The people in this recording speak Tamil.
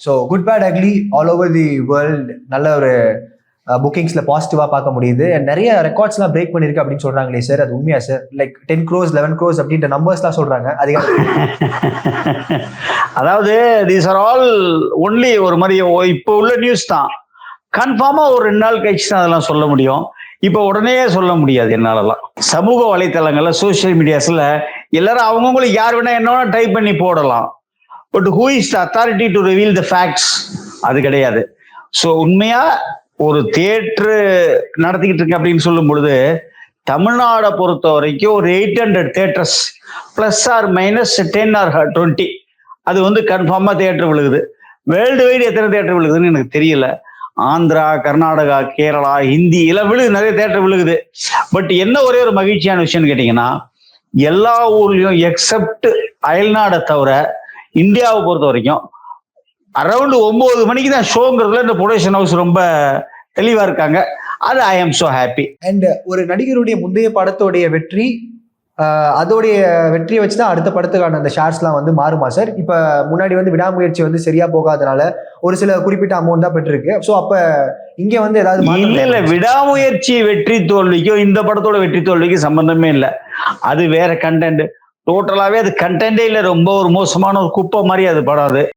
So good bad ugly all over the world நல்ல ஒரு புக்கிங்ஸ்ல பாசிட்டிவா பார்க்க முடியுது. நிறைய ரெக்கார்ட்ஸ்லாம் பிரேக் பண்ணிருக்கு அப்படின்னு சொல்றாங்களே சார், அது உண்மையா சார்? லைக் 10 crores 11 crores அப்படின்ற நம்பர்ஸ்லாம் சொல்றாங்க. அதாவது தீஸ் ஆர் ஆல் ஒன்லி ஒரு மாதிரி இப்போ உள்ள நியூஸ் தான். கன்ஃபார்மா ஒரு 2 நாள் கழிச்சு தான் அதெல்லாம் சொல்ல முடியும். இப்போ உடனே சொல்ல முடியாது என்னாலலாம். சமூக வலைத்தளங்கள்ல சோசியல் மீடியாஸ்ல எல்லாரும் அவங்கவுங்களுக்கு யார் வேணா என்ன வேணா டைப் பண்ணி போடலாம். But who is the authority to reveal the facts? அது கிடையாது. ஸோ உண்மையா ஒரு தியேட்டரு நடத்திக்கிட்டு இருக்கு அப்படின்னு சொல்லும் பொழுது தமிழ்நாடை பொறுத்த வரைக்கும் ஒரு 800 theatres plus or minus 10 or 20 அது வந்து கன்ஃபார்மா தியேட்டர் விழுகுது. வேர்ல்டு வைடு எத்தனை தியேட்டர் விழுகுதுன்னு எனக்கு தெரியல. ஆந்திரா, கர்நாடகா, கேரளா, ஹிந்தி எல்லாம் விழுகுது, நிறைய தியேட்டர் விழுகுது. பட் என்ன ஒரே ஒரு மகிழ்ச்சியான விஷயம்னு கேட்டீங்கன்னா, எல்லா ஊர்லயும் எக்ஸப்ட் அயல்நாடை தவிர இந்தியாவை பொறுத்த வரைக்கும் அரௌண்ட் 9 மணிக்கு தான் ஷோங்கிறதுல இந்த ப்ரொடக்ஷன் ஹவுஸ் ரொம்ப தெளிவா இருக்காங்க. அது I am so happy. And ஒரு நடிகருடைய முந்தைய படத்தோடைய வெற்றி, அதோடைய வெற்றியை வச்சுதான் அடுத்த படத்துக்கான அந்த ஷேர்ஸ்லாம் வந்து மாறுமா சார்? இப்ப முன்னாடி வந்து விடாமுயற்சி வந்து சரியா போகாதனால ஒரு சில குறிப்பிட்ட அமௌண்ட் தான் பெற்றிருக்கு. ஸோ அப்ப இங்க வந்து ஏதாவது இல்ல, விடாமுயற்சி வெற்றி தோல்விக்கும் இந்த படத்தோட வெற்றி தோல்விக்கும் சம்பந்தமே இல்லை. அது வேற கண்டென்ட். டோட்டலாவே அது கண்டென்டே இல்லை. ரொம்ப ஒரு மோசமான ஒரு குப்பை மாதிரி அது படம். அது